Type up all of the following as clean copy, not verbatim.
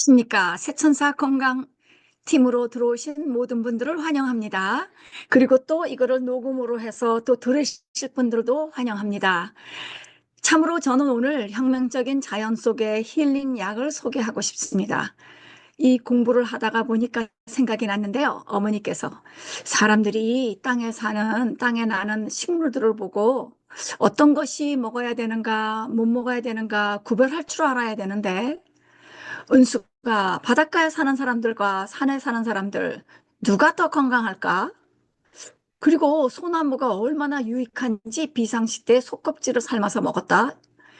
안녕하십니까. 새천사 건강팀으로 들어오신 모든 분들을 환영합니다. 그리고 또 이거를 녹음으로 해서 또 들으실 분들도 환영합니다. 참으로 저는 오늘 혁명적인 자연 속의 힐링 약을 소개하고 싶습니다. 이 공부를 하다가 보니까 생각이 났는데요. 어머니께서 사람들이 땅에 나는 식물들을 보고 어떤 것이 먹어야 되는가, 못 먹어야 되는가 구별할 줄 알아야 되는데 은수가 바닷가에 사는 사람들과 산에 사는 사람들 누가 더 건강할까? 그리고 소나무가 얼마나 유익한지 비상시대에 속껍질을 삶아서 먹었다.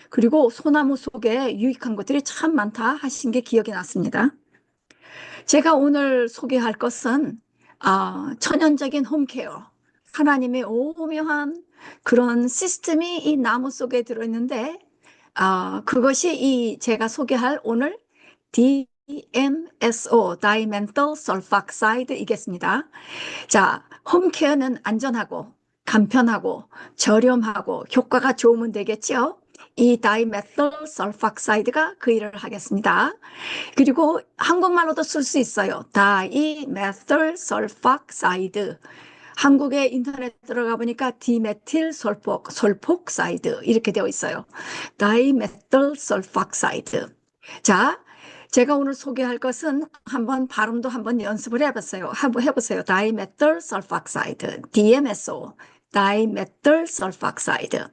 그리고 소나무 속에 유익한 것들이 참 많다 하신 게 기억이 났습니다. 제가 오늘 소개할 것은 천연적인 홈케어. 하나님의 오묘한 그런 시스템이 이 나무 속에 들어있는데 그것이 제가 소개할 오늘 DMSO, 다이멘탈 설팍사이드이겠습니다. 자, 홈케어는 안전하고 간편하고 저렴하고 효과가 좋으면 되겠지요. 이 다이메탈 설팍사이드가 그 일을 하겠습니다. 그리고 한국말로도 쓸 수 있어요. 다이메탈 설팍사이드. 한국의 인터넷 들어가 보니까 디메틸 설폭사이드 이렇게 되어 있어요. 다이메탈 설팍사이드. 자, 제가 오늘 소개할 것은 한번 발음도 한번 연습을 해봤어요. 한번 해보세요. 다이메탈 설팍사이드, DMSO, 다이메탈 설팍사이드.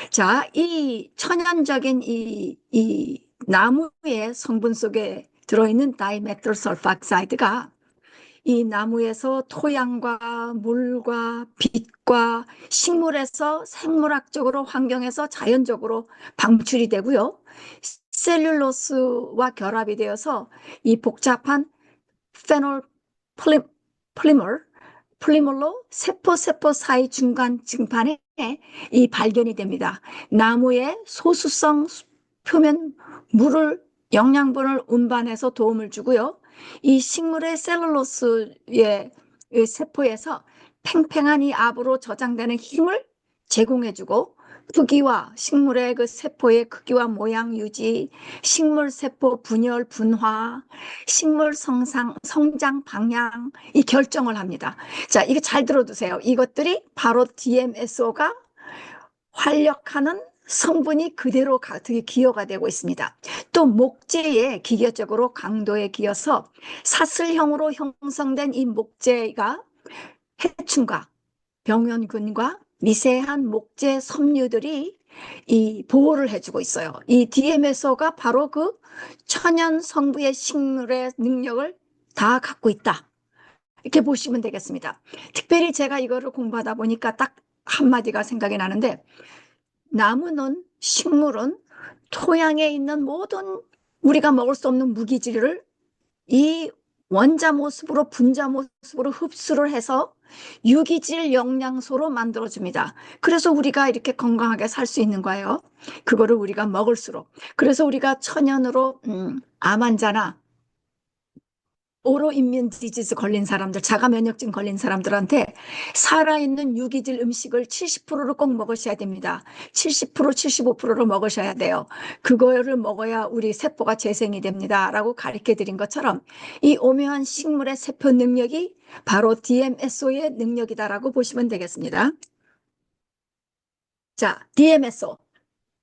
자, 이 천연적인 이 나무의 성분 속에 들어있는 다이메탈 설팍사이드가 이 나무에서 토양과 물과 빛과 식물에서 생물학적으로 환경에서 자연적으로 방출이 되고요. 셀룰로스와 결합이 되어서 이 복잡한 페놀 폴리머, 폴리머로 세포 사이 중간 층판에 이 발견이 됩니다. 나무의 소수성 표면 물을 영양분을 운반해서 도움을 주고요. 이 식물의 셀룰로스의 세포에서 팽팽한 이 압으로 저장되는 힘을 제공해주고 크기와 식물의 그 세포의 크기와 모양 유지, 식물 세포 분열 분화, 식물 성장 방향 이 결정을 합니다. 자, 이거 잘 들어두세요. 이것들이 바로 DMSO가 활력하는 성분이 그대로 기여가 되고 있습니다. 또 목재에 기계적으로 강도에 기어서 사슬형으로 형성된 이 목재가 해충과 병원균과 미세한 목재 섬유들이 이 보호를 해주고 있어요. 이 DMSO가 바로 그 천연 성분의 식물의 능력을 다 갖고 있다. 이렇게 보시면 되겠습니다. 특별히 제가 이거를 공부하다 보니까 딱 한마디가 생각이 나는데 나무는 식물은 토양에 있는 모든 우리가 먹을 수 없는 무기질을 이 원자 모습으로 분자 모습으로 흡수를 해서 유기질 영양소로 만들어줍니다. 그래서 우리가 이렇게 건강하게 살 수 있는 거예요. 그거를 우리가 먹을수록. 그래서 우리가 천연으로 암 환자나 오로임문 디지즈 걸린 사람들, 자가 면역증 걸린 사람들한테 살아있는 유기질 음식을 70%를 꼭 먹으셔야 됩니다. 70%, 75%를 먹으셔야 돼요. 그거를 먹어야 우리 세포가 재생이 됩니다. 라고 가르쳐 드린 것처럼 이 오묘한 식물의 세포 능력이 바로 DMSO의 능력이다라고 보시면 되겠습니다. 자, DMSO.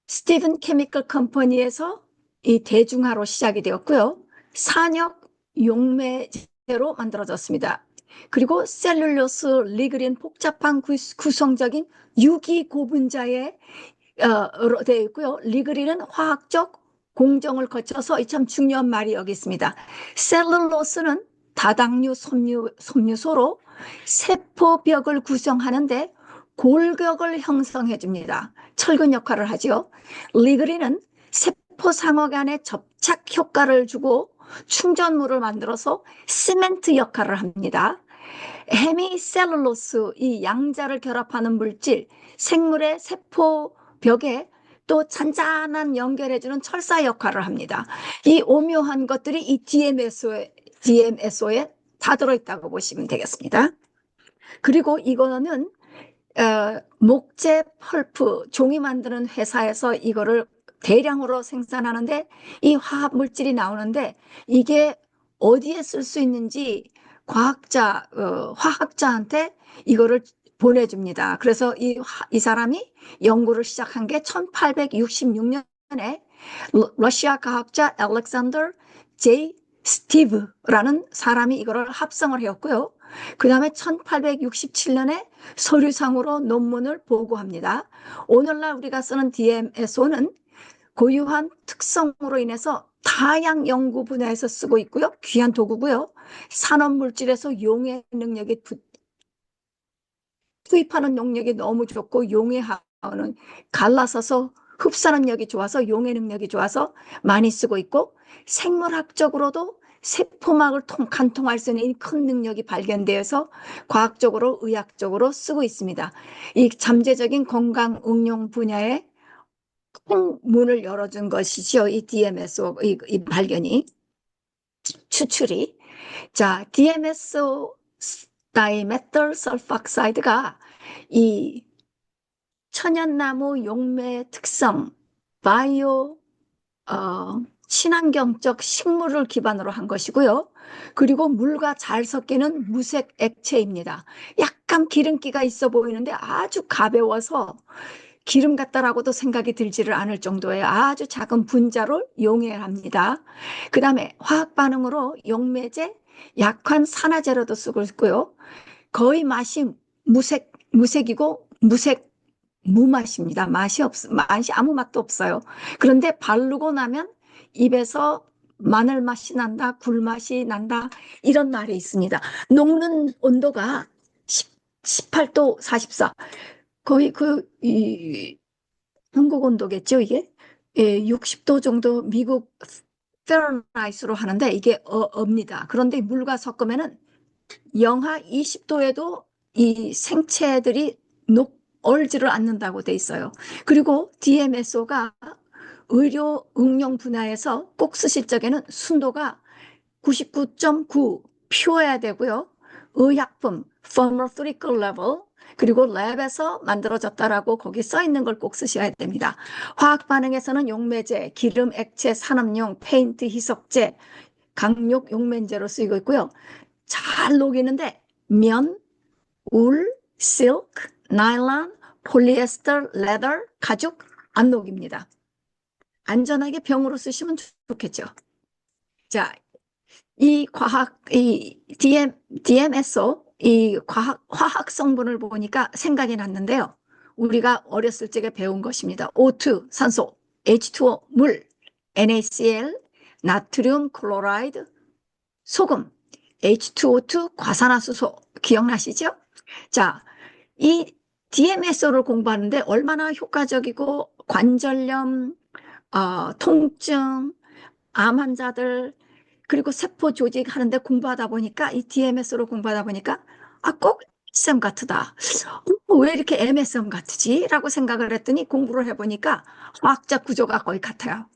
스티븐 케미컬 컴퍼니에서 이 대중화로 시작이 되었고요. 산역 용매제로 만들어졌습니다. 그리고 셀룰로스, 리그린 복잡한 구성적인 유기 고분자에 되어 있고요. 리그린은 화학적 공정을 거쳐서 참 중요한 말이 여기 있습니다. 셀룰로스는 다당류 섬유소로 세포벽을 구성하는데 골격을 형성해 줍니다. 철근 역할을 하죠. 리그린은 세포 상어 간의 접착 효과를 주고 충전물을 만들어서 시멘트 역할을 합니다. 헤미셀룰로스, 이 양자를 결합하는 물질, 생물의 세포 벽에 또 잔잔한 연결해주는 철사 역할을 합니다. 이 오묘한 것들이 이 DMSO에 다 들어있다고 보시면 되겠습니다. 그리고 이거는 목재 펄프, 종이 만드는 회사에서 이거를 대량으로 생산하는데 이 화학 물질이 나오는데 이게 어디에 쓸 수 있는지 화학자한테 이거를 보내줍니다. 그래서 이 사람이 연구를 시작한 게 1866년에 러시아 과학자 알렉산더 제이 스티브라는 사람이 이거를 합성을 해왔고요. 그 다음에 1867년에 서류상으로 논문을 보고합니다. 오늘날 우리가 쓰는 DMSO는 고유한 특성으로 인해서 다양 연구 분야에서 쓰고 있고요. 귀한 도구고요. 산업 물질에서 용해 능력이 투입하는 능력이 너무 좋고 용해하는 갈라서서 흡사능력이 좋아서 용해 능력이 좋아서 많이 쓰고 있고 생물학적으로도 세포막을 간통할 수 있는 큰 능력이 발견되어서 과학적으로 의학적으로 쓰고 있습니다. 이 잠재적인 건강 응용 분야에 큰 문을 열어준 것이죠. 이 DMSO 이 발견이 추출이 자 DMSO 다이메탈 설팍사이드가 이 천연나무 용매의 특성 바이오 친환경적 식물을 기반으로 한 것이고요. 그리고 물과 잘 섞이는 무색 액체입니다. 약간 기름기가 있어 보이는데 아주 가벼워서 기름 같다라고도 생각이 들지를 않을 정도의 아주 작은 분자를 용해합니다. 그 다음에 화학 반응으로 용매제, 약한 산화제로도 쓰고 있고요. 거의 맛이 무색이고 무맛입니다. 맛이 아무 맛도 없어요. 그런데 바르고 나면 입에서 마늘 맛이 난다, 굴 맛이 난다, 이런 말이 있습니다. 녹는 온도가 18도 44. 거의 한국 온도겠죠, 이게? 예, 60도 정도 미국 페런하이트로 하는데 이게 업니다. 그런데 물과 섞으면은 영하 20도에도 이 생체들이 얼지를 않는다고 돼 있어요. 그리고 DMSO가 의료 응용 분야에서 꼭 쓰실 적에는 순도가 99.9 표해야 되고요. 의약품 pharmaceutical level 그리고 랩에서 만들어졌다라고 거기 써 있는 걸 꼭 쓰셔야 됩니다. 화학 반응에서는 용매제, 기름, 액체, 산업용, 페인트, 희석제, 강력 용매제로 쓰이고 있고요. 잘 녹이는데 면, 울, 실크, 나일론, 폴리에스터, 레더, 가죽 안 녹입니다. 안전하게 병으로 쓰시면 좋겠죠. 자, 이 DMSO, 화학 성분을 보니까 생각이 났는데요. 우리가 어렸을 적에 배운 것입니다. O2, 산소, H2O, 물, NaCl, 나트륨 클로라이드, 소금, H2O2, 과산화수소, 기억나시죠? 자, 이 DMSO를 공부하는데 얼마나 효과적이고 관절염, 통증, 암 환자들, 그리고 세포 조직 하는데 공부하다 보니까 이 DMS로 공부하다 보니까 꼭 MSM 같다. 왜 이렇게 MSM 같지? 라고 생각을 했더니 공부를 해보니까 화학적 구조가 거의 같아요.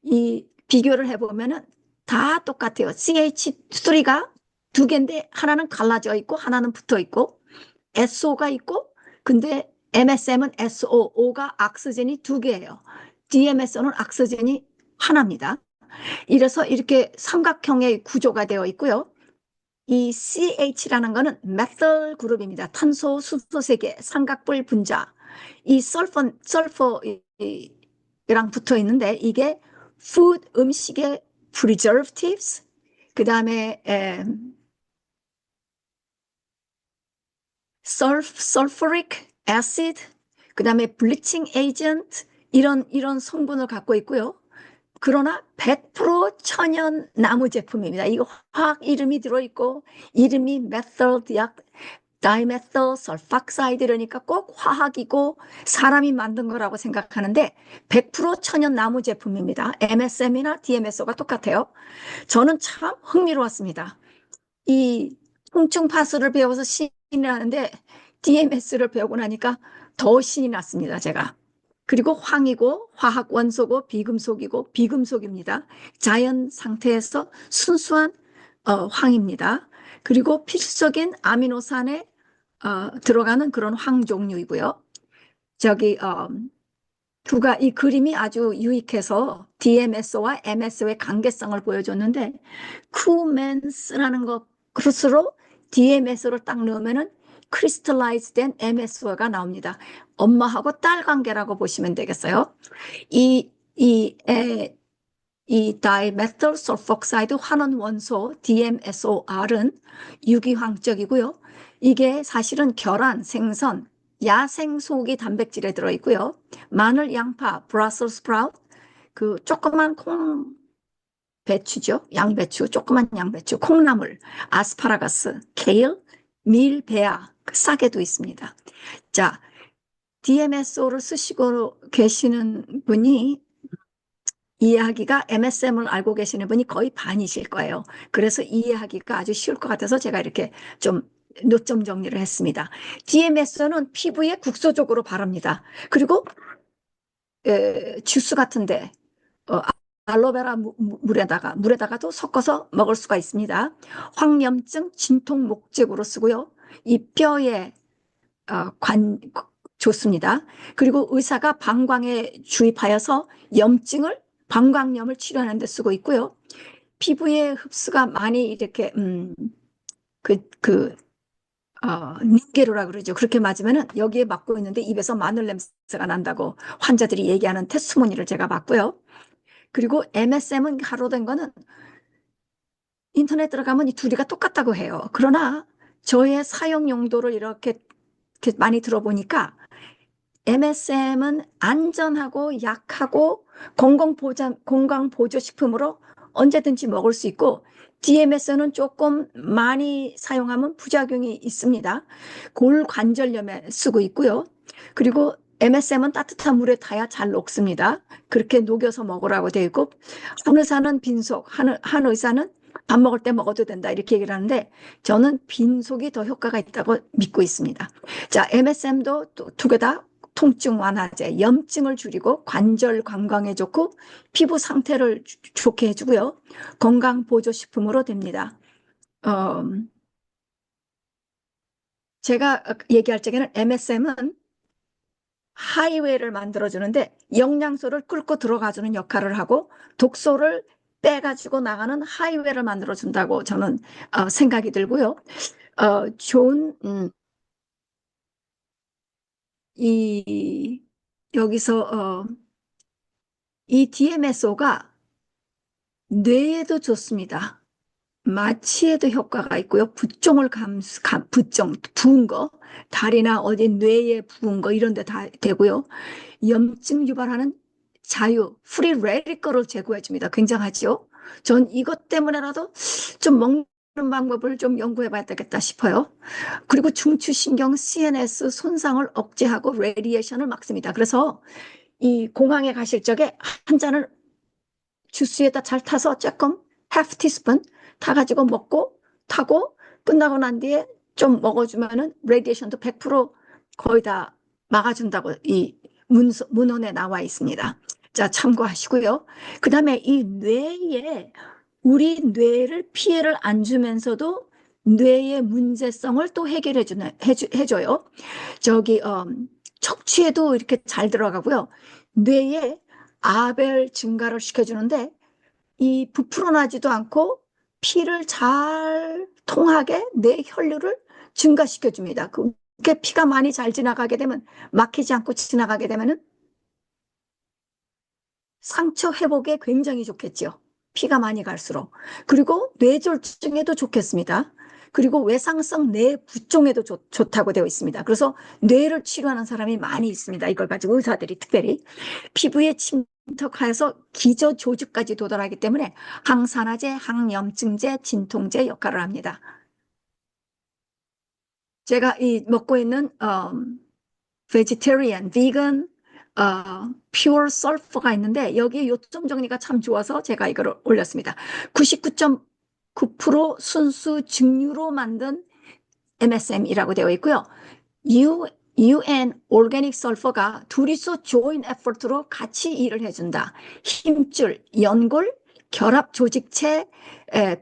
이 비교를 해보면은 다 똑같아요. CH3가 두 개인데 하나는 갈라져 있고 하나는 붙어 있고 SO가 있고 근데 MSM은 SO, O가 악스젠이 두 개예요. DMSO는 악스젠이 하나입니다. 이래서 이렇게 삼각형의 구조가 되어 있고요. 이 CH라는 거는 메탈 그룹입니다. 탄소, 수소 세 개, 삼각불 분자. 이 설퍼랑 붙어 있는데 이게 food 음식의 preservatives, 그 다음에 sulfuric acid, 그 다음에 bleaching agent 이런 성분을 갖고 있고요. 그러나 100% 천연 나무 제품입니다. 이거 화학 이름이 들어있고 이름이 다이메탈 설팍사이드 이러니까 꼭 화학이고 사람이 만든 거라고 생각하는데 100% 천연 나무 제품입니다. MSM이나 DMSO가 똑같아요. 저는 참 흥미로웠습니다. 이 통증 파스를 배워서 신이 나는데 DMS를 배우고 나니까 더 신이 났습니다, 제가. 그리고 황이고 화학 원소고 비금속이고 비금속입니다. 자연 상태에서 순수한 황입니다. 그리고 필수적인 아미노산에 들어가는 그런 황 종류이고요. 저기 이 그림이 아주 유익해서 DMSO와 MSO의 관계성을 보여줬는데, 쿠멘스라는 것으로 DMSO를 딱 넣으면은 크리스탈라이즈 된 MSO가 나옵니다. 엄마하고 딸 관계라고 보시면 되겠어요. 이, 이, 에, 이 다이메탈 설폭사이드 환원 원소 DMSOR은 유기황적이고요. 이게 사실은 계란, 생선, 야생 소고기 단백질에 들어있고요. 마늘, 양파, 브라셀 스프라우트, 그 조그만 배추죠. 양배추, 조그만 양배추, 콩나물, 아스파라거스, 케일, 밀, 배아, 그 싹에도 있습니다. 자, DMSO를 쓰시고 계시는 분이 이해하기가 MSM을 알고 계시는 분이 거의 반이실 거예요. 그래서 이해하기가 아주 쉬울 것 같아서 제가 이렇게 좀 노점 정리를 했습니다. DMS는 피부에 국소적으로 바릅니다. 그리고 주스 같은데 어, 알로베라 물에다가도 섞어서 먹을 수가 있습니다. 황염증, 진통 목적으로 쓰고요. 이 뼈에 좋습니다. 그리고 의사가 방광에 주입하여서 방광염을 치료하는 데 쓰고 있고요. 피부에 흡수가 많이 이렇게 닌게루라 그러죠. 그렇게 맞으면은 여기에 맞고 있는데 입에서 마늘 냄새가 난다고 환자들이 얘기하는 테스모니를 제가 봤고요. 그리고 MSM은 가로된 거는 인터넷 들어가면 이 둘이가 똑같다고 해요. 그러나 저의 사용 용도를 이렇게 많이 들어보니까 MSM은 안전하고 약하고 건강보조식품으로 언제든지 먹을 수 있고, DMS는 조금 많이 사용하면 부작용이 있습니다. 골관절염에 쓰고 있고요. 그리고 MSM은 따뜻한 물에 타야 잘 녹습니다. 그렇게 녹여서 먹으라고 되어 있고, 한 의사는 빈속, 한 의사는 밥 먹을 때 먹어도 된다 이렇게 얘기를 하는데, 저는 빈속이 더 효과가 있다고 믿고 있습니다. 자, MSM도 두 개 다 통증 완화제, 염증을 줄이고 관절 건강에 좋고 피부 상태를 좋게 해주고요. 건강 보조식품으로 됩니다. 제가 얘기할 적에는 MSM은 하이웨이를 만들어주는데 영양소를 끌고 들어가주는 역할을 하고 독소를 빼가지고 나가는 하이웨이를 만들어준다고 저는 생각이 들고요. 좋은 이 여기서 이 DMSO가 뇌에도 좋습니다. 마취에도 효과가 있고요. 부종, 부은 거, 다리나 어디 뇌에 부은 거 이런 데 다 되고요. 염증 유발하는 프리 레디컬을 제거해 줍니다. 굉장하죠? 전 이것 때문에라도 좀 먹는 방법을 좀 연구해 봐야 되겠다 싶어요. 그리고 중추신경 CNS 손상을 억제하고 레디에이션을 막습니다. 그래서 이 공항에 가실 적에 한 잔을 주스에다 잘 타서 조금 half teaspoon 타가지고 먹고 타고 끝나고 난 뒤에 좀 먹어주면은 레디에이션도 100% 거의 다 막아준다고 이 문헌에 나와 있습니다. 자, 참고하시고요. 그 다음에 이 우리 뇌를 피해를 안 주면서도 뇌의 문제성을 또 해줘요. 척추에도 이렇게 잘 들어가고요. 뇌에 아벨 증가를 시켜주는데 이 부풀어나지도 않고 피를 잘 통하게 뇌 혈류를 증가시켜줍니다. 그게 피가 많이 잘 지나가게 되면 막히지 않고 지나가게 되면은 상처 회복에 굉장히 좋겠죠. 피가 많이 갈수록. 그리고 뇌졸중에도 좋겠습니다. 그리고 외상성 뇌부종에도 좋다고 되어 있습니다. 그래서 뇌를 치료하는 사람이 많이 있습니다. 이걸 가지고 의사들이 특별히 피부에 침투하여서 기저조직까지 도달하기 때문에 항산화제, 항염증제, 진통제 역할을 합니다. 제가 먹고 있는 vegetarian, vegan, pure sulfur가 있는데 여기에 요점 정리가 참 좋아서 제가 이걸 올렸습니다. 99.9% 순수 증류로 만든 MSM이라고 되어 있고요. UN organic sulfur가 둘이서 joint effort로 같이 일을 해준다. 힘줄, 연골, 결합 조직체,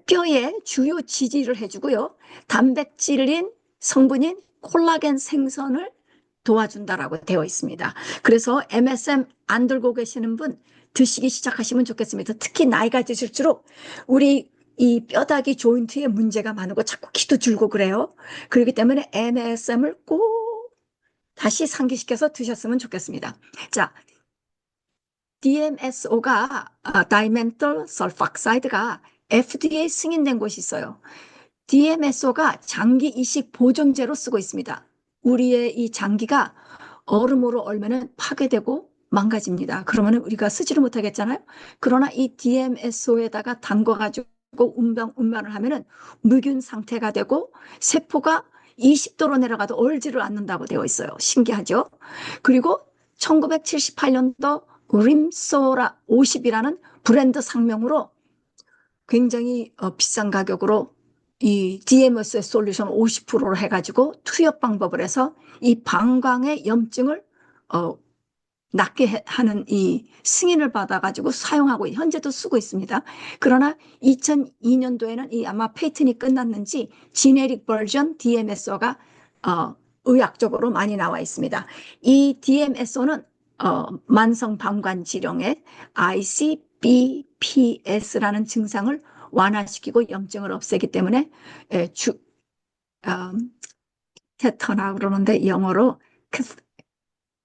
뼈의 주요 지지를 해주고요. 단백질인 성분인 콜라겐 생성을 도와준다라고 되어 있습니다. 그래서 MSM 안 들고 계시는 분 드시기 시작하시면 좋겠습니다. 특히 나이가 드실수록 우리 이 뼈다귀 조인트에 문제가 많고 자꾸 기도 줄고 그래요. 그렇기 때문에 MSM을 꼭 다시 상기시켜서 드셨으면 좋겠습니다. 자, DMSO가 다이멘털 설팍사이드가 FDA 승인된 곳이 있어요. DMSO가 장기 이식 보존제로 쓰고 있습니다. 우리의 이 장기가 얼음으로 얼면은 파괴되고 망가집니다. 그러면 우리가 쓰지를 못하겠잖아요. 그러나 이 DMSO에다가 담궈가지고 운반을 하면은 무균 상태가 되고 세포가 20도로 내려가도 얼지를 않는다고 되어 있어요. 신기하죠? 그리고 1978년도 림소라 50이라는 브랜드 상명으로 굉장히 비싼 가격으로 이 DMS 솔루션 50%로 해가지고 투여 방법을 해서 이 방광의 염증을 낫게 하는 이 승인을 받아가지고 사용하고 현재도 쓰고 있습니다. 그러나 2002년도에는 이 아마 페이턴이 끝났는지 지네릭 버전 DMSO가 의학적으로 많이 나와 있습니다. 이 DMSO는 만성 방광 질환의 ICBPS라는 증상을 완화시키고 염증을 없애기 때문에 캐터나 그러는데 영어로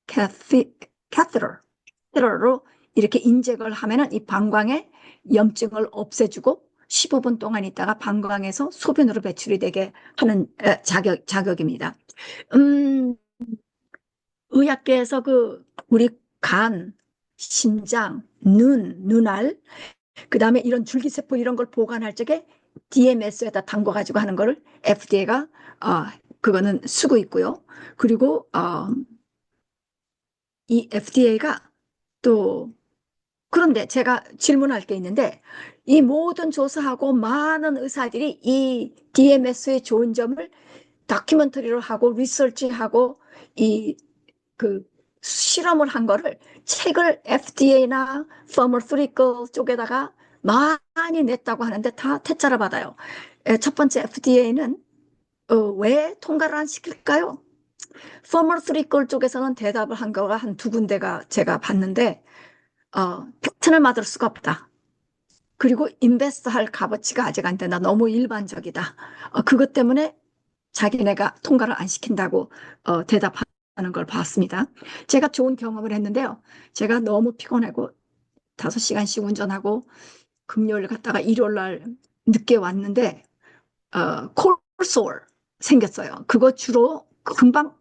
캐서로 이렇게 인젝을 하면은 이 방광의 염증을 없애주고 15분 동안 있다가 방광에서 소변으로 배출이 되게 하는 자격입니다. 의학계에서 우리 간, 심장, 눈알, 그 다음에 이런 줄기세포 이런 걸 보관할 적에 DMS에다 담궈가지고 하는 거를 FDA가 그거는 쓰고 있고요. 그리고 이 FDA가 또 그런데 제가 질문할 게 있는데 이 모든 조사하고 많은 의사들이 이 DMS의 좋은 점을 다큐멘터리로 하고 리서치하고 이 실험을 한 거를 책을 FDA나 Pharmaceutical 쪽에다가 많이 냈다고 하는데 다 퇴짜를 받아요. 첫 번째 FDA는 왜 통과를 안 시킬까요? Pharmaceutical 쪽에서는 대답을 한 거가 한 두 군데가 제가 봤는데 패턴을 만들 수가 없다. 그리고 인베스트 할 값어치가 아직 안 된다. 너무 일반적이다. 그것 때문에 자기네가 통과를 안 시킨다고 대답하는 걸 봤습니다. 제가 좋은 경험을 했는데요. 제가 너무 피곤하고 5시간씩 운전하고 금요일 갔다가 일요일 날 늦게 왔는데 콜소울 생겼어요. 그거 주로 금방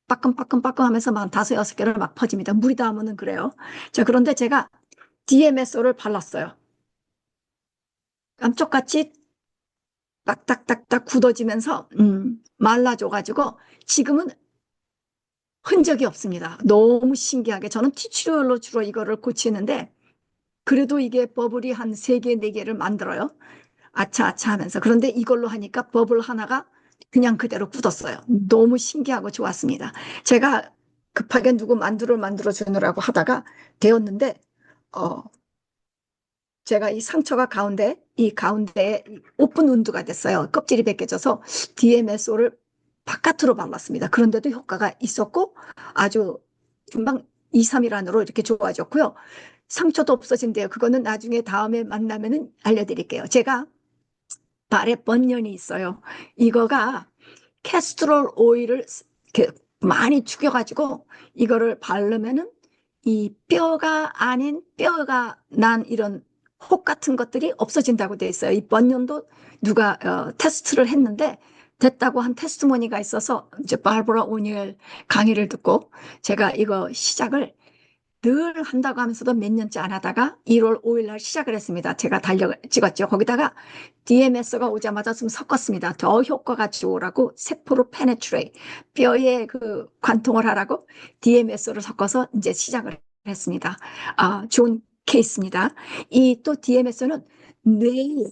빠끔빠끔빠끔 하면서 막 5-6개를 막 퍼집니다. 물이 닿으면 그래요. 자, 그런데 제가 DMSO를 발랐어요. 깜짝같이 딱딱딱딱 굳어지면서 말라져가지고 지금은 흔적이 없습니다. 너무 신기하게 저는 티슈로 주로 이거를 고치는데 그래도 이게 버블이 한 3개, 4개를 만들어요. 아차아차 하면서. 그런데 이걸로 하니까 버블 하나가 그냥 그대로 굳었어요. 너무 신기하고 좋았습니다. 제가 급하게 누구 만들어 주느라고 하다가 되었는데 제가 이 상처가 이 가운데에 오픈 운드가 됐어요. 껍질이 벗겨져서 DMSO를 바깥으로 발랐습니다. 그런데도 효과가 있었고 아주 금방 2, 3일 안으로 이렇게 좋아졌고요. 상처도 없어진대요. 그거는 나중에 다음에 만나면은 알려드릴게요. 제가 발에 번연이 있어요. 이거가 캐스트롤 오일을 이렇게 많이 죽여가지고 이거를 바르면은 이 뼈가 아닌 뼈가 난 이런 혹 같은 것들이 없어진다고 돼 있어요. 이 번연도 누가 테스트를 했는데 됐다고 한 테스트모니가 있어서 이제 바르바라 오니엘 강의를 듣고 제가 이거 시작을 늘 한다고 하면서도 몇 년째 안 하다가 1월 5일 날 시작을 했습니다. 제가 찍었죠. 거기다가 DMS가 오자마자 좀 섞었습니다. 더 효과가 좋으라고 세포로 페네트레이 뼈에 관통을 하라고 DMS를 섞어서 이제 시작을 했습니다. 좋은 케이스입니다. 이 또 DMS는 뇌에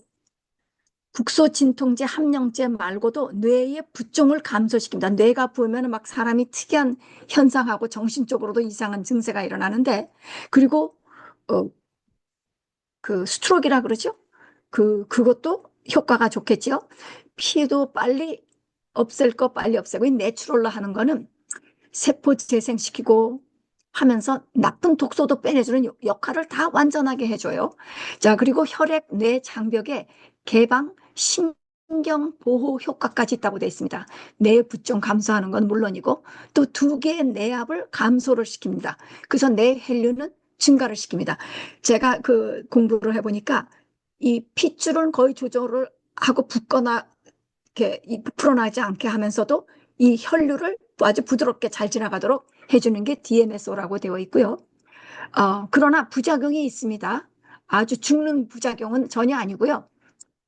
국소 진통제 함량제 말고도 뇌의 부종을 감소시킵니다. 뇌가 부으면 막 사람이 특이한 현상하고 정신적으로도 이상한 증세가 일어나는데 그리고 스트로크라 그러죠? 그것도 효과가 좋겠죠. 피도 빨리 없앨 거 빨리 없애고 이 내추럴로 하는 거는 세포 재생시키고 하면서 나쁜 독소도 빼내주는 역할을 다 완전하게 해줘요. 자, 그리고 혈액 뇌 장벽에 개방, 신경 보호 효과까지 있다고 되어 있습니다. 뇌 부종 감소하는 건 물론이고 또 두 개의 뇌압을 감소를 시킵니다. 그래서 뇌 혈류는 증가를 시킵니다. 제가 그 공부를 해보니까 이 핏줄은 거의 조절을 하고 붓거나 이렇게 불어나지 않게 하면서도 이 혈류를 아주 부드럽게 잘 지나가도록 해주는 게 DMSO라고 되어 있고요. 그러나 부작용이 있습니다. 아주 죽는 부작용은 전혀 아니고요.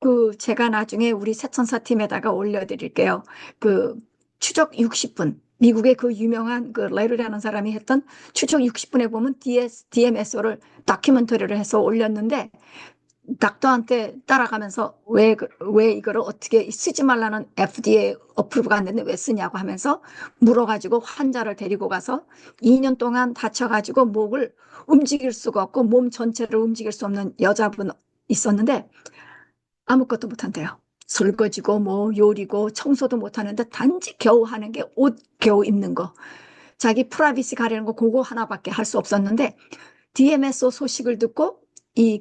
그 제가 나중에 우리 새천사 팀에다가 올려드릴게요. 그 추적 60분. 미국의 그 유명한 그 레르라는 사람이 했던 추적 60분에 보면 DMSO를 다큐멘터리를 해서 올렸는데 닥터한테 따라가면서 왜 이거를 어떻게 쓰지 말라는 FDA 어프로브가 안 됐는데 왜 쓰냐고 하면서 물어가지고 환자를 데리고 가서 2년 동안 다쳐가지고 목을 움직일 수가 없고 몸 전체를 움직일 수 없는 여자분 있었는데 아무것도 못한대요. 설거지고 뭐 요리고 청소도 못하는데 단지 겨우 하는 게 옷 겨우 입는 거. 자기 프라이빗이 가리는 거 그거 하나밖에 할 수 없었는데 DMSO 소식을 듣고 이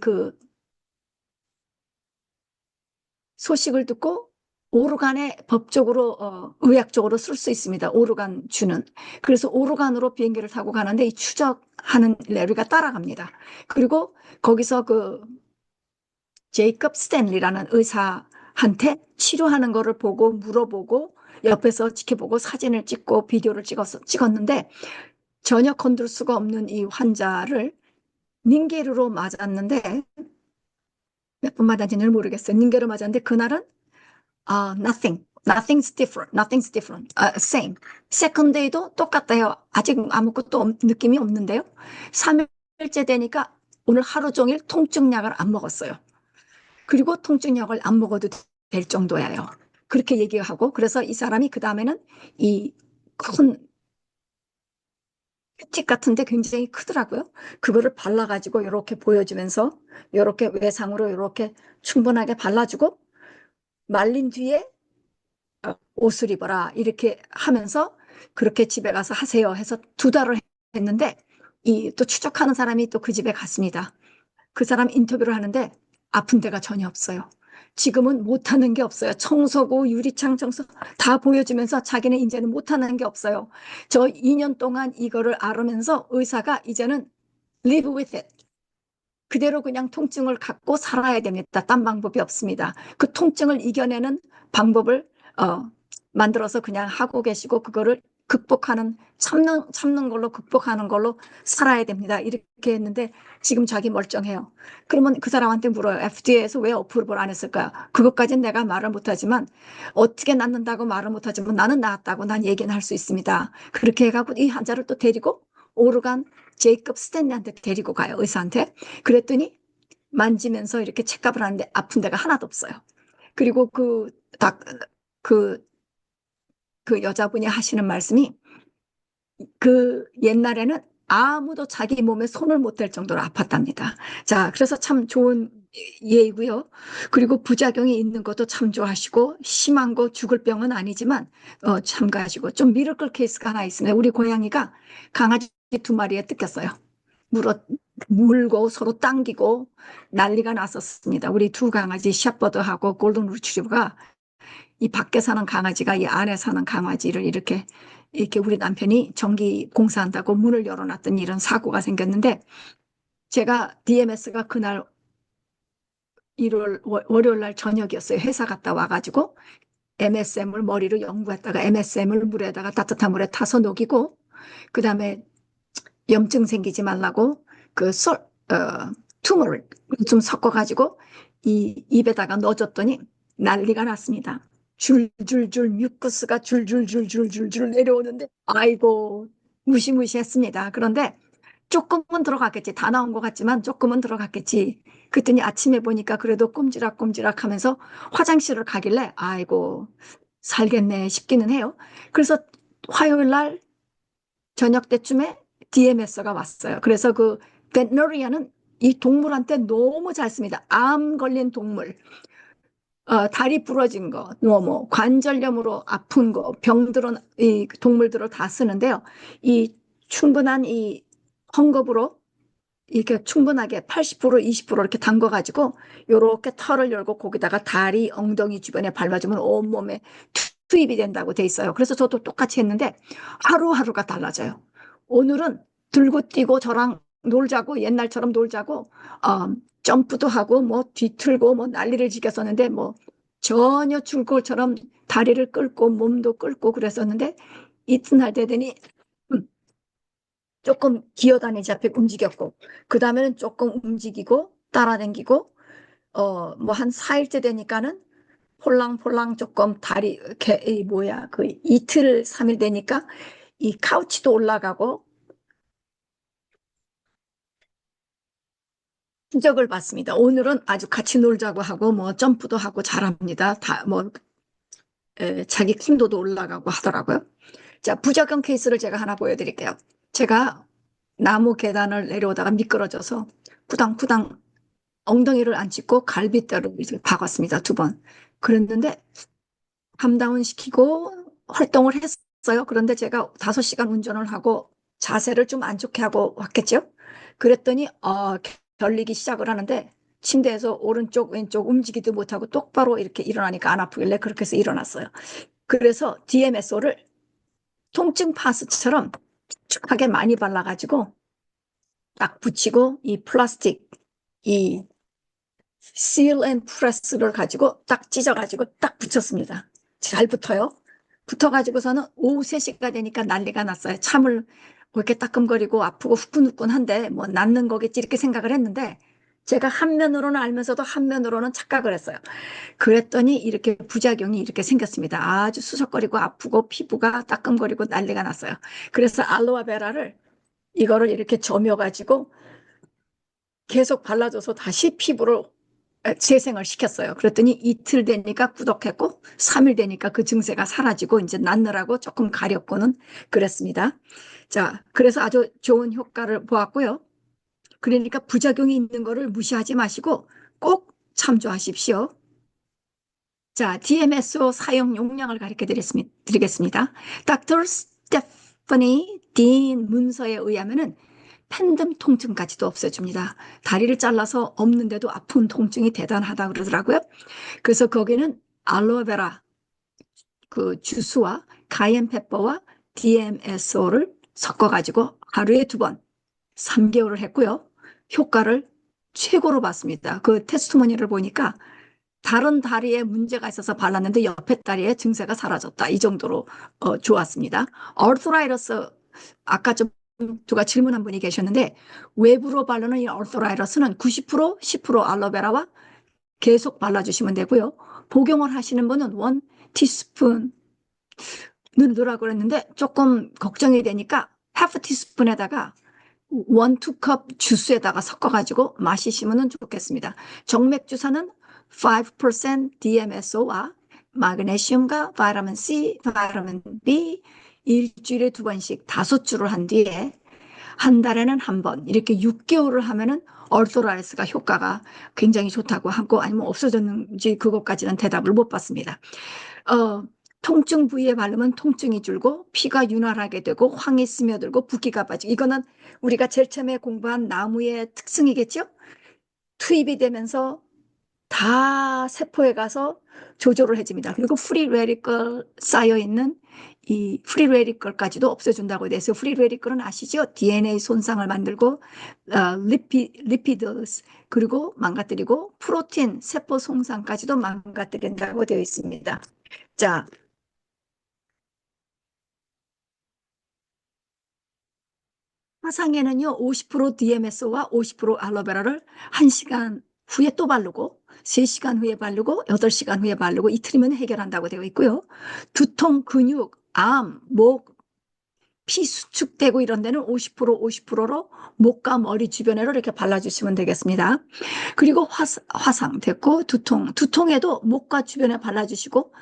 소식을 듣고 오르간에 법적으로 의학적으로 쓸 수 있습니다. 오르간 주는. 그래서 오르간으로 비행기를 타고 가는데 이 추적하는 레리가 따라갑니다. 그리고 거기서 그 제이컵 스탠리라는 의사한테 치료하는 거를 보고 물어보고 옆에서 지켜보고 사진을 찍고 비디오를 찍었는데 전혀 건들 수가 없는 이 환자를 닌게르로 맞았는데 몇 번 맞았는지 모르겠어요. 닌게르 맞았는데 그날은 nothing's different, nothing's different, same. 세컨 데이도 똑같아요. 아직 아무것도 느낌이 없는데요. 3일째 되니까 오늘 하루 종일 통증약을 안 먹었어요. 그리고 통증약을 안 먹어도 될 정도예요. 그렇게 얘기하고 그래서 이 사람이 그 다음에는 이 큰 팁 같은데 굉장히 크더라고요. 그거를 발라가지고 이렇게 보여주면서 이렇게 외상으로 이렇게 충분하게 발라주고 말린 뒤에 옷을 입어라 이렇게 하면서 그렇게 집에 가서 하세요 해서 2달을 했는데 이 또 추적하는 사람이 또 그 집에 갔습니다. 그 사람 인터뷰를 하는데 아픈 데가 전혀 없어요. 지금은 못하는 게 없어요. 청소고 유리창 청소 다 보여주면서 자기는 이제는 못하는 게 없어요. 저 2년 동안 이거를 앓으면서 의사가 이제는 live with it. 그대로 그냥 통증을 갖고 살아야 됩니다. 딴 방법이 없습니다. 그 통증을 이겨내는 방법을 만들어서 그냥 하고 계시고 그거를 극복하는 참는 걸로 극복하는 걸로 살아야 됩니다. 이렇게 했는데 지금 자기 멀쩡해요. 그러면 그 사람한테 물어요. FDA에서 왜 어프로벌 안 했을까요? 그것까지는 내가 말을 못하지만 어떻게 낫는다고 말을 못하지만 나는 나았다고 난 얘기는 할 수 있습니다. 그렇게 해가지고 이 환자를 또 데리고 오르간 제이컵 스탠리한테 데리고 가요. 의사한테. 그랬더니 만지면서 이렇게 체크업을 하는데 아픈 데가 하나도 없어요. 그리고 그, 그 여자분이 하시는 말씀이 그 옛날에는 아무도 자기 몸에 손을 못 댈 정도로 아팠답니다. 자, 그래서 참 좋은 예이고요. 그리고 부작용이 있는 것도 참조하시고 심한 거 죽을 병은 아니지만 참가하시고 좀 미러클 케이스가 하나 있습니다. 우리 고양이가 강아지 2마리에 뜯겼어요. 물고 서로 당기고 난리가 났었습니다. 우리 2 강아지 셰퍼드하고 골든 리트리버가 이 밖에 사는 강아지가 이 안에 사는 강아지를 이렇게 우리 남편이 전기 공사한다고 문을 열어놨더니 이런 사고가 생겼는데 제가 DMS가 그날 월요일 날 저녁이었어요. 회사 갔다 와가지고 MSM을 머리로 연구했다가 MSM을 물에다가 따뜻한 물에 타서 녹이고 그다음에 염증 생기지 말라고 투머를 좀 섞어가지고 이 입에다가 넣어줬더니 난리가 났습니다. 줄줄줄 뮤커스가 줄줄줄줄줄줄 내려오는데 아이고 무시무시했습니다. 그런데 조금은 들어갔겠지. 다 나온 것 같지만 조금은 들어갔겠지. 그랬더니 아침에 보니까 그래도 꼼지락꼼지락 하면서 화장실을 가길래 아이고 살겠네 싶기는 해요. 그래서 화요일 날 저녁 때쯤에 DMS가 왔어요. 그래서 그 베트너리아는 이 동물한테 너무 잘 씁니다. 암 걸린 동물. 다리 부러진 거, 뭐 관절염으로 아픈 거, 병들은 이 동물들을 다 쓰는데요. 이 충분한 이 헝겊으로 이렇게 충분하게 80% 20% 이렇게 담궈가지고 요렇게 털을 열고 거기다가 다리, 엉덩이 주변에 밟아주면 온몸에 투입이 된다고 돼 있어요. 그래서 저도 똑같이 했는데 하루하루가 달라져요. 오늘은 들고 뛰고 저랑 놀자고 옛날처럼 놀자고 점프도 하고 뭐 뒤틀고 뭐 난리를 지켰었는데 뭐 전혀 줄골처럼 다리를 끌고 몸도 끌고 그랬었는데 이튿날 되더니 음, 조금 기어다니지 앞에 움직였고 그 다음에는 조금 움직이고 따라다니고 뭐 한 4일째 되니까는 폴랑폴랑 조금 다리 이 뭐야 그 이틀 3일 되니까 이 카우치도 올라가고 흔적을 봤습니다. 오늘은 아주 같이 놀자고 하고 뭐 점프도 하고 잘합니다. 다 뭐 자기 킴도도 올라가고 하더라고요. 자, 부작용 케이스를 제가 하나 보여드릴게요. 제가 나무 계단을 내려오다가 미끄러져서 구당구당 엉덩이를 안 짚고 갈비뼈를 이제 박았습니다. 2번. 그랬는데 감다운 시키고 활동을 했어요. 그런데 제가 5시간 운전을 하고 자세를 좀 안 좋게 하고 왔겠죠. 그랬더니 결리기 시작을 하는데 침대에서 오른쪽 왼쪽 움직이도 못하고 똑바로 이렇게 일어나니까 안 아프길래 그렇게 해서 일어났어요. 그래서 DMSO를 통증 파스처럼 축축하게 많이 발라가지고 딱 붙이고 이 플라스틱 이 seal and press를 가지고 딱 찢어가지고 딱 붙였습니다. 잘 붙어요. 붙어가지고서는 오후 3시가 되니까 난리가 났어요. 참을 뭐 이렇게 따끔거리고 아프고 후끈후끈한데 뭐 낫는 거겠지 이렇게 생각을 했는데 제가 한면으로는 알면서도 한면으로는 착각을 했어요. 그랬더니 이렇게 부작용이 이렇게 생겼습니다. 아주 수석거리고 아프고 피부가 따끔거리고 난리가 났어요. 그래서 알로아베라를 이거를 이렇게 저며가지고 계속 발라줘서 다시 피부를 재생을 시켰어요. 그랬더니 이틀 되니까 꾸덕했고 3일 되니까 그 증세가 사라지고 이제 낫느라고 조금 가렵고는 그랬습니다. 자, 그래서 아주 좋은 효과를 보았고요. 그러니까 부작용이 있는 거를 무시하지 마시고 꼭 참조하십시오. 자, DMSO 사용 용량을 가르쳐 드리겠습니다. 닥터 스테파니 딘 문서에 의하면은 팬덤 통증까지도 없애줍니다. 다리를 잘라서 없는데도 아픈 통증이 대단하다 그러더라고요. 그래서 거기는 알로에베라 그 주스와 카이엔페퍼와 DMSO를 섞어가지고 하루에 2번 3개월을 했고요. 효과를 최고로 봤습니다. 그 테스트모니를 보니까 다른 다리에 문제가 있어서 발랐는데 옆에 다리에 증세가 사라졌다. 이 정도로 좋았습니다. 얼토라이러스 아까 좀 누가 질문한 분이 계셨는데 외부로 바르는 이 얼토라이러스는 90% 10% 알로베라와 계속 발라주시면 되고요. 복용을 하시는 분은 1 티스푼 넣으라고 그랬는데 조금 걱정이 되니까 하프 티스푼에다가 1~2컵 주스에다가 섞어가지고 마시시면 좋겠습니다. 정맥주사는 5% DMSO와 마그네슘과 바이타민 C, 바이타민 B 일주일에 2번씩 5주를 한 뒤에 한 달에는 한 번 이렇게 6개월을 하면은 얼토라이스가 효과가 굉장히 좋다고 하고 아니면 없어졌는지 그것까지는 대답을 못 받습니다. 어, 통증 부위에 바르면 통증이 줄고 피가 윤활하게 되고 황이 스며들고 붓기가 빠지고 이거는 우리가 제일 처음에 공부한 나무의 특성이겠죠? 투입이 되면서 다 세포에 가서 조절을 해줍니다. 그리고 프리 레디컬 쌓여 있는 이 프리 레디컬까지도 없애준다고 돼서 프리 레디컬은 아시죠? DNA 손상을 만들고 리피드 그리고 망가뜨리고 프로틴 세포 손상까지도 망가뜨린다고 되어 있습니다. 자, 화상에는요, 50% DMS와 50% 알로베라를 1시간 후에 또 바르고, 3시간 후에 바르고, 8시간 후에 바르고, 이틀이면 해결한다고 되어 있고요. 두통, 근육, 암, 목, 피 수축되고 이런 데는 50% 50%로 목과 머리 주변으로 이렇게 발라주시면 되겠습니다. 그리고 화상 됐고 두통에도 목과 주변에 발라주시고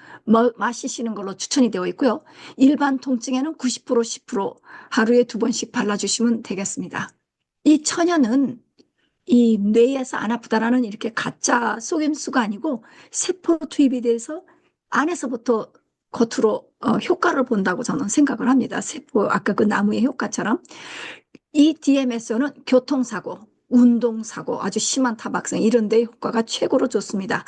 마시시는 걸로 추천이 되어 있고요. 일반 통증에는 90% 10% 하루에 2번씩 발라주시면 되겠습니다. 이 천연은 이 뇌에서 안 아프다라는 이렇게 가짜 속임수가 아니고 세포 투입에 대해서 안에서부터 겉으로 효과를 본다고 저는 생각을 합니다. 세포, 아까 그 나무의 효과처럼. 이 DMSO는 교통사고, 운동사고, 아주 심한 타박상 이런 데 효과가 최고로 좋습니다.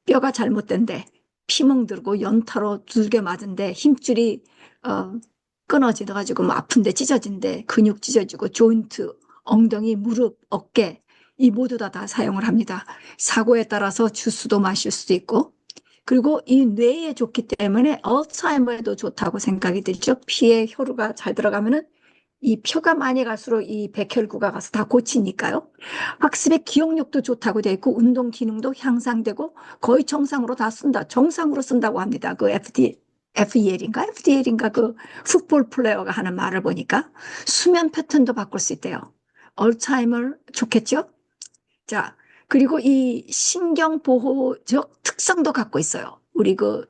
뼈가 잘못된데, 피멍들고 연타로 두들겨 맞은데 힘줄이 끊어지가지고 뭐 아픈데 찢어진데 근육 찢어지고 조인트, 엉덩이, 무릎, 어깨 이 모두 다 사용을 합니다. 사고에 따라서 주스도 마실 수도 있고 그리고 이 뇌에 좋기 때문에 알츠하이머에도 좋다고 생각이 들죠. 피에 혈류가 잘 들어가면은 이 표가 많이 갈수록 이 백혈구가 가서 다 고치니까요. 학습의 기억력도 좋다고 되어 있고 운동 기능도 향상되고 거의 정상으로 다 쓴다. 정상으로 쓴다고 합니다. 그 FDL인가 그 풋볼 플레이어가 하는 말을 보니까 수면 패턴도 바꿀 수 있대요. 얼츠하이머 좋겠죠? 자, 그리고 이 신경 보호적 특성도 갖고 있어요. 우리 그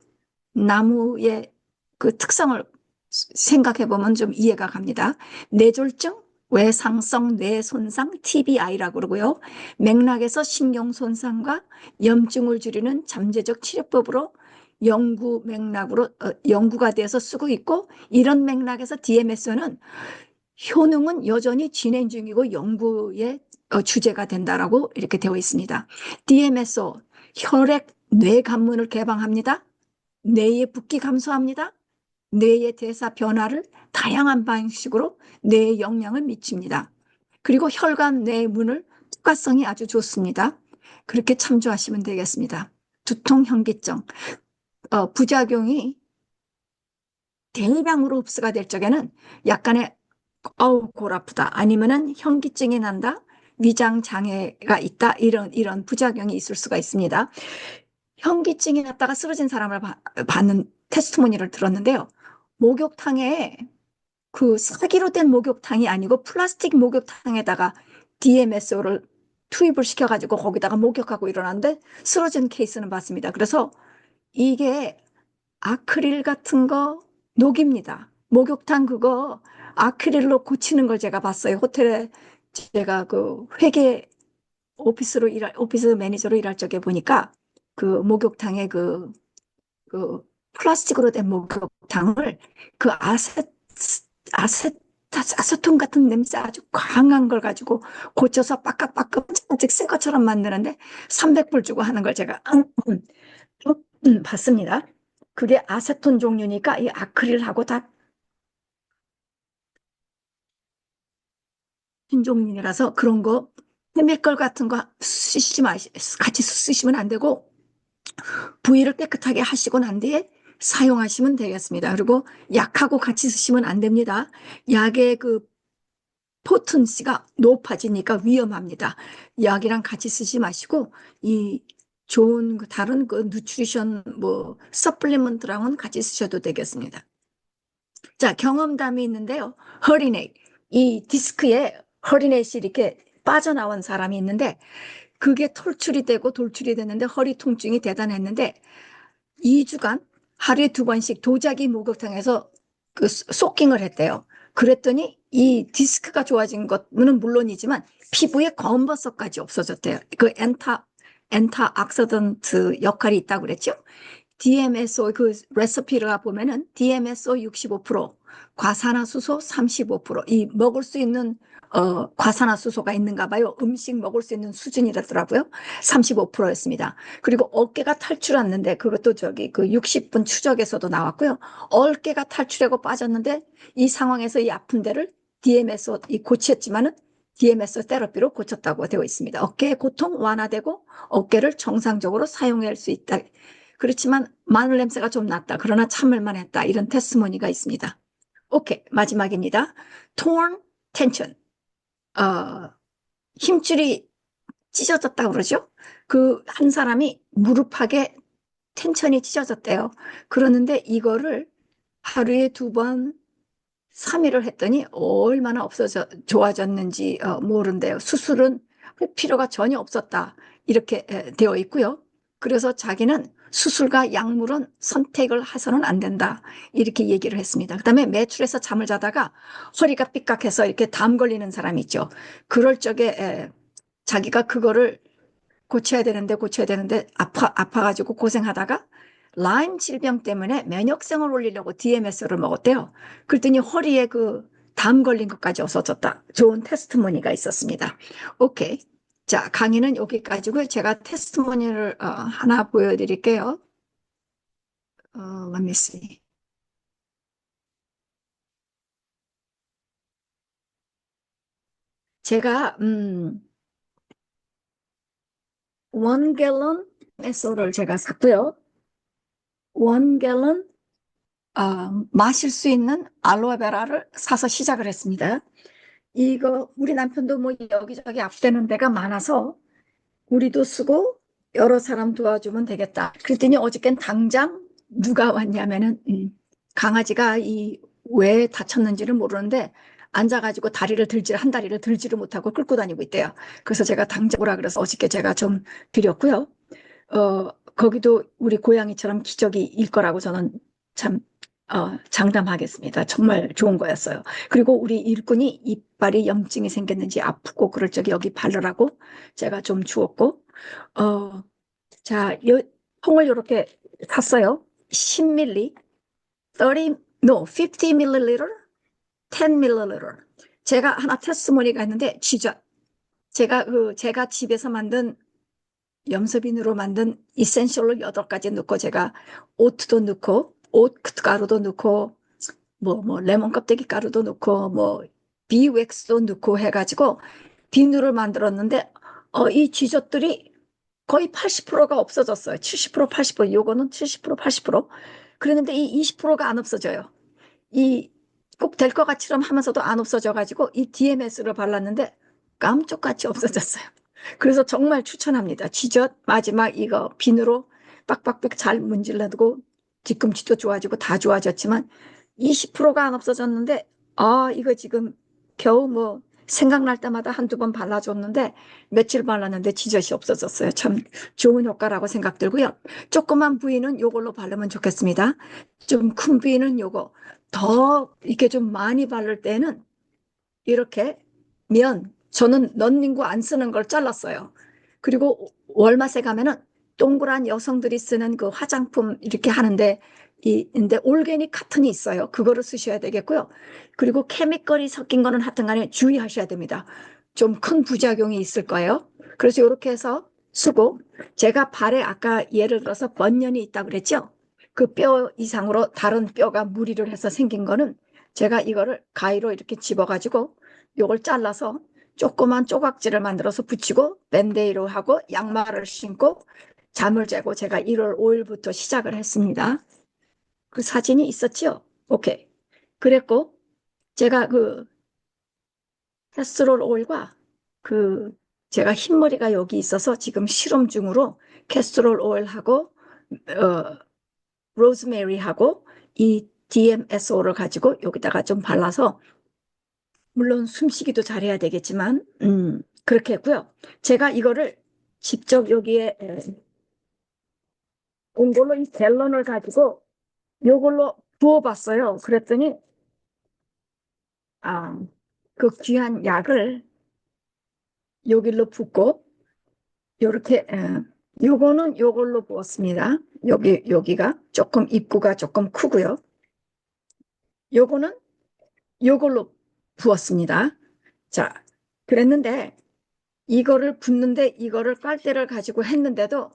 나무의 그 특성을 생각해 보면 좀 이해가 갑니다. 뇌졸중, 외상성 뇌 손상, TBI라고 그러고요. 맥락에서 신경 손상과 염증을 줄이는 잠재적 치료법으로 연구 맥락으로 연구가 돼서 쓰고 있고 이런 맥락에서 DMS는 효능은 여전히 진행 중이고 연구의 주제가 된다라고 이렇게 되어 있습니다. DMSO 혈액 뇌 관문을 개방합니다. 뇌의 붓기 감소합니다. 뇌의 대사 변화를 다양한 방식으로 뇌에 영향을 미칩니다. 그리고 혈관 뇌 문을 특화성이 아주 좋습니다. 그렇게 참조하시면 되겠습니다. 두통, 현기증, 부작용이 대량으로 흡수가 될 적에는 약간의 골 아프다 아니면은 현기증이 난다 위장 장애가 있다 이런 부작용이 있을 수가 있습니다. 현기증이 났다가 쓰러진 사람을 받는 테스트모니를 들었는데요. 목욕탕에 그 사기로 된 목욕탕이 아니고 플라스틱 목욕탕에다가 DMSO를 투입을 시켜가지고 거기다가 목욕하고 일어났는데 쓰러진 케이스는 봤습니다. 그래서 이게 아크릴 같은 거 녹입니다. 목욕탕 그거 아크릴로 고치는 걸 제가 봤어요. 호텔에 제가 그 회계 오피스 매니저로 일할 적에 보니까 그 목욕탕에 그 플라스틱으로 된 목욕탕을 그 아세, 아세톤 같은 냄새 아주 강한 걸 가지고 고쳐서 빡깍빡깍 아직 새 것처럼 만드는데 300불 주고 하는 걸 제가 봤습니다. 그게 아세톤 종류니까 이 아크릴하고 다 신종류라서 그런 거 케미컬 같은 거 쓰시지 같이 쓰시면 안 되고 부위를 깨끗하게 하시고 난 뒤에 사용하시면 되겠습니다. 그리고 약하고 같이 쓰시면 안 됩니다. 약의 그 포텐시가 높아지니까 위험합니다. 약이랑 같이 쓰지 마시고 이 좋은 다른 그 누트리션 뭐 서플리먼트랑은 같이 쓰셔도 되겠습니다. 자, 경험담이 있는데요. 허리넷, 이 디스크에 허리넷이 이렇게 빠져나온 사람이 있는데 그게 톨출이 되고 돌출이 됐는데 허리 통증이 대단했는데 2주간 하루에 2번씩 도자기 목욕탕에서 그 소킹을 했대요. 그랬더니 이 디스크가 좋아진 것은 물론이지만 피부에 검버섯까지 없어졌대요. 그 엔타옥시던트 역할이 있다고 그랬죠. DMSO 그 레시피를 보면은 DMSO 65%, 과산화수소 35%이 먹을 수 있는 과산화수소가 있는가 봐요. 음식 먹을 수 있는 수준이라더라고요. 35%였습니다. 그리고 어깨가 탈출했는데 그것도 저기 그 60분 추적에서도 나왔고요. 어깨가 탈출하고 빠졌는데 이 상황에서 이 아픈 데를 DMSO 고쳤지만은 DMSO 테라피로 고쳤다고 되어 있습니다. 어깨의 고통 완화되고 어깨를 정상적으로 사용할 수 있다. 그렇지만 마늘 냄새가 좀 났다. 그러나 참을만 했다. 이런 테스모니가 있습니다. 오케이, 마지막입니다. torn tension. 힘줄이 찢어졌다고 그러죠. 그 한 사람이 무릎팍에 텐션이 찢어졌대요. 그러는데 이거를 하루에 2번 3일을 했더니 얼마나 좋아졌는지 모른대요. 수술은 할 필요가 전혀 없었다. 이렇게 되어 있고요. 그래서 자기는 수술과 약물은 선택을 해서는 안 된다. 이렇게 얘기를 했습니다. 그다음에 매출에서 잠을 자다가 허리가 삐깍해서 이렇게 담 걸리는 사람이 있죠. 그럴 적에 자기가 그거를 고쳐야 되는데 아파가지고 고생하다가 라임 질병 때문에 면역성을 올리려고 DMS를 먹었대요. 그랬더니 허리에 그 담 걸린 것까지 없어졌다. 좋은 테스트모니가 있었습니다. 오케이. 자, 강의는 여기까지고요. 제가 테스트모니를 하나 보여드릴게요. let me see. 제가 1갤런 에소를 제가 샀고요. 1갤런 마실 수 있는 알로에베라를 사서 시작을 했습니다. 이거 우리 남편도 뭐 여기저기 앞대는 데가 많아서 우리도 쓰고 여러 사람 도와주면 되겠다. 그랬더니 어저께는 당장 누가 왔냐면은 강아지가 이 왜 다쳤는지를 모르는데 앉아가지고 한 다리를 들지를 못하고 끌고 다니고 있대요. 그래서 제가 당장 오라 그래서 어저께 제가 좀 드렸고요. 거기도 우리 고양이처럼 기적이 일 거라고 저는 참 장담하겠습니다. 정말 좋은 거였어요. 그리고 우리 일꾼이 이빨이 염증이 생겼는지 아프고 그럴 적에 여기 바르라고 제가 좀 주었고, 자, 통을 이렇게 샀어요. 10ml, 50ml, 10ml. 제가 하나 테스트모니가 있는데, 제가 집에서 만든 염소빈으로 만든 이센셜로 8가지 넣고 제가 오트도 넣고 오 가루도 넣고 레몬 껍데기 가루도 넣고 비웩스도 넣고 해가지고 비누를 만들었는데 이 쥐젖들이 거의 80%가 없어졌어요. 70%, 80%. 요거는 70%, 80%. 그랬는데 이 20%가 안 없어져요. 이 꼭 될 것 같이럼 하면서도 안 없어져가지고 이 DMS를 발랐는데 깜짝같이 없어졌어요. 그래서 정말 추천합니다. 쥐젖 마지막 이거 비누로 빡빡빡 잘 문질러두고 뒤꿈치도 좋아지고 다 좋아졌지만 20%가 안 없어졌는데 이거 지금 겨우 생각날 때마다 한두 번 발라줬는데 며칠 발랐는데 쥐젖이 없어졌어요. 참 좋은 효과라고 생각 들고요. 조그만 부위는 요걸로 바르면 좋겠습니다. 좀 큰 부위는 요거. 더 이렇게 좀 많이 바를 때는 이렇게 저는 런닝구 안 쓰는 걸 잘랐어요. 그리고 월마트에 가면은 동그란 여성들이 쓰는 그 화장품 이렇게 하는데 근데 올게닉 카튼이 있어요. 그거를 쓰셔야 되겠고요. 그리고 케미컬이 섞인 거는 하여튼 간에 주의하셔야 됩니다. 좀 큰 부작용이 있을 거예요. 그래서 이렇게 해서 쓰고 제가 발에 아까 예를 들어서 번연이 있다고 그랬죠. 그 뼈 이상으로 다른 뼈가 무리를 해서 생긴 거는 제가 이거를 가위로 이렇게 집어가지고 요걸 잘라서 조그만 조각지를 만들어서 붙이고 밴데이로 하고 양말을 신고 잠을 재고 제가 1월 5일부터 시작을 했습니다. 그 사진이 있었지요? 오케이. 그랬고 제가 그 캐스트롤 오일과 그 제가 흰머리가 여기 있어서 지금 실험 중으로 캐스트롤 오일하고 로즈메리하고 이 DMSO를 가지고 여기다가 좀 발라서 물론 숨쉬기도 잘해야 되겠지만 그렇게 했고요. 제가 이거를 직접 여기에 온 걸로 이 갤런을 가지고 요걸로 부어봤어요. 그랬더니 그 귀한 약을 여기로 붓고 요렇게 요거는 요걸로 부었습니다. 여기가 조금 입구가 조금 크고요. 요거는 요걸로 부었습니다. 자, 그랬는데 이거를 붓는데 이거를 빨대를 가지고 했는데도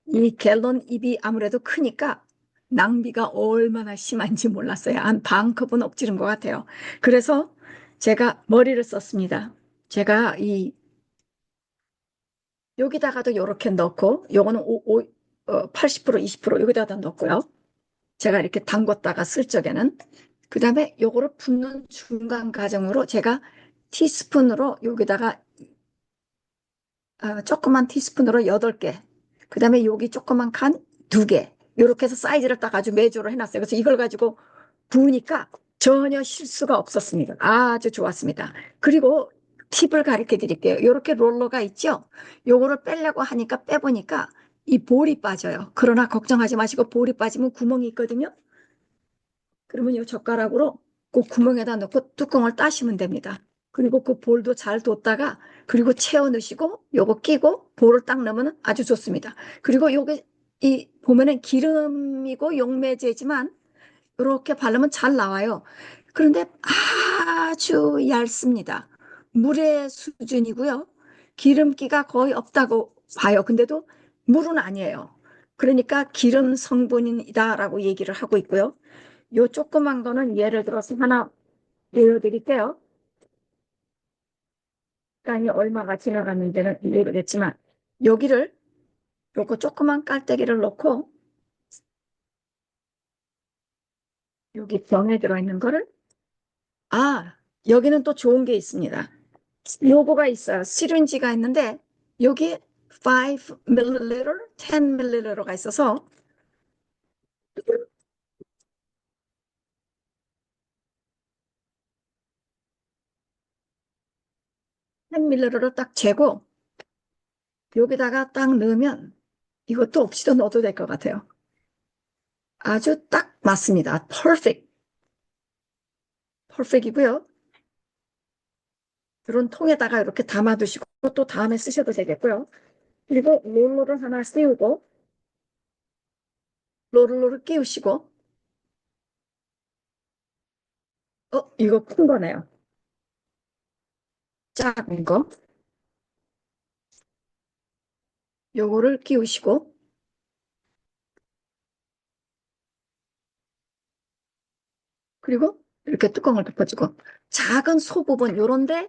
이 갤런 입이 아무래도 크니까 낭비가 얼마나 심한지 몰랐어요. 한 반 컵은 엎지른 것 같아요. 그래서 제가 머리를 썼습니다. 제가 여기다가도 이렇게 넣고 요거는 80% 20% 여기다가 넣고요. 제가 이렇게 담궜다가 쓸 적에는 그다음에 요거를 붓는 중간 과정으로 제가 티스푼으로 여기다가 조그만 티스푼으로 8개. 그 다음에 여기 조그만 칸 2개. 이렇게 해서 사이즈를 딱 아주 매주로 해놨어요. 그래서 이걸 가지고 부으니까 전혀 실수가 없었습니다. 아주 좋았습니다. 그리고 팁을 가르쳐 드릴게요. 이렇게 롤러가 있죠? 요거를 빼려고 하니까 빼보니까 이 볼이 빠져요. 그러나 걱정하지 마시고 볼이 빠지면 구멍이 있거든요. 그러면 이 젓가락으로 그 구멍에다 넣고 뚜껑을 따시면 됩니다. 그리고 그 볼도 잘 뒀다가 그리고 채워 넣으시고 요거 끼고 볼을 딱 넣으면 아주 좋습니다. 그리고 요게 이 보면은 기름이고 용매제지만 이렇게 바르면 잘 나와요. 그런데 아주 얇습니다. 물의 수준이고요. 기름기가 거의 없다고 봐요. 근데도 물은 아니에요. 그러니까 기름 성분이다라고 얘기를 하고 있고요. 요 조그만 거는 예를 들어서 하나 보여드릴게요. 시간이 얼마가 지나갔는지는 모르겠지만 여기를 요거 조그만 깔때기를 넣고 여기 병에 들어있는 거를 여기는 또 좋은 게 있습니다. 요거가 있어요. 시린지가 있는데 여기 5ml, 10ml가 있어서 10ml를 딱 재고 여기다가 딱 넣으면 이것도 없이도 넣어도 될 것 같아요. 아주 딱 맞습니다. 퍼펙트. 퍼펙이고요. 이런 통에다가 이렇게 담아두시고 또 다음에 쓰셔도 되겠고요. 그리고 롤러를 하나 씌우고 롤러를 끼우시고 이거 큰 거네요. 작은 거 요거를 끼우시고 그리고 이렇게 뚜껑을 덮어주고 작은 소 부분 요런데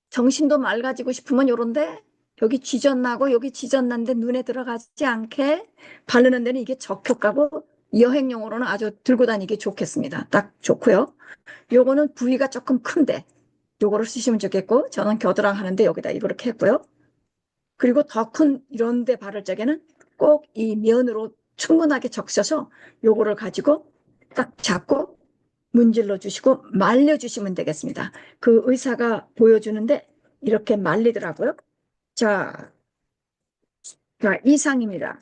정신도 맑아지고 싶으면 요런데 여기 쥐전나고 여기 쥐전난데 눈에 들어가지 않게 바르는 데는 이게 적효과고 여행용으로는 아주 들고 다니기 좋겠습니다. 딱 좋고요. 요거는 부위가 조금 큰데 요거를 쓰시면 좋겠고 저는 겨드랑 하는데 여기다 이렇게 했고요. 그리고 더 큰 이런 데 바를 적에는 꼭 이 면으로 충분하게 적셔서 요거를 가지고 딱 잡고 문질러 주시고 말려 주시면 되겠습니다. 그 의사가 보여주는데 이렇게 말리더라고요. 자, 자, 이상입니다.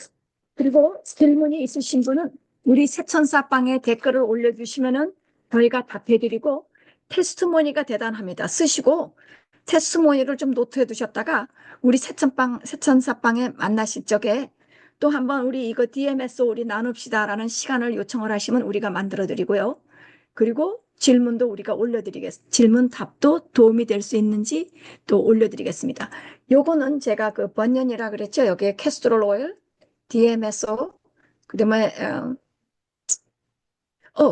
그리고 질문이 있으신 분은 우리 새천사방에 댓글을 올려주시면은 저희가 답해드리고 테스트모니가 대단합니다. 쓰시고 테스트모니를 좀 노트해 두셨다가 우리 새천사방에 만나실 적에 또 한번 우리 이거 DMS 우리 나눕시다라는 시간을 요청을 하시면 우리가 만들어 드리고요. 그리고 질문도 우리가 질문 답도 도움이 될 수 있는지 또 올려드리겠습니다. 요거는 제가 그 번연이라 그랬죠. 여기에 캐스트롤 오일, DMSO, 그다음에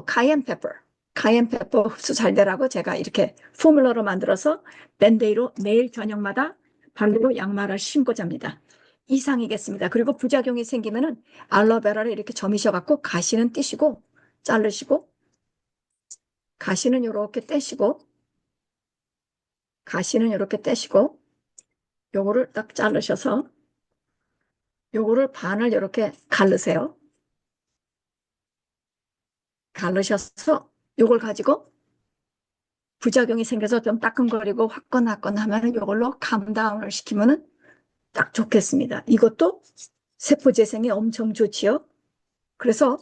카이엔 페퍼. 카이엔 페퍼 흡수 잘 되라고 제가 이렇게 포뮬러로 만들어서 밴데이로 매일 저녁마다 발로 양말을 신고 잡니다. 이상이겠습니다. 그리고 부작용이 생기면은 알로베라를 이렇게 점이셔갖고 가시는 띄시고 자르시고 가시는 이렇게 떼시고 가시는 이렇게 떼시고 요거를 딱 자르셔서 요거를 반을 이렇게 갈르세요. 갈르셔서 요걸 가지고 부작용이 생겨서 좀 따끔거리고 화끈화끈 하면은 요걸로 감다운을 시키면은 딱 좋겠습니다. 이것도 세포 재생에 엄청 좋지요. 그래서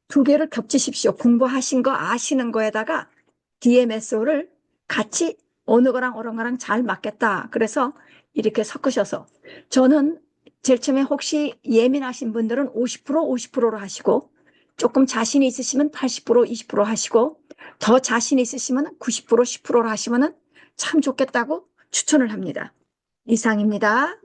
두 개를 겹치십시오. 공부하신 거 아시는 거에다가 DMSO를 같이 어느 거랑 어느 거랑 잘 맞겠다. 그래서 이렇게 섞으셔서 저는 제일 처음에 혹시 예민하신 분들은 50% 50%로 하시고 조금 자신이 있으시면 80% 20% 하시고 더 자신 있으시면 90% 10%로 하시면 참 좋겠다고 추천을 합니다. 이상입니다.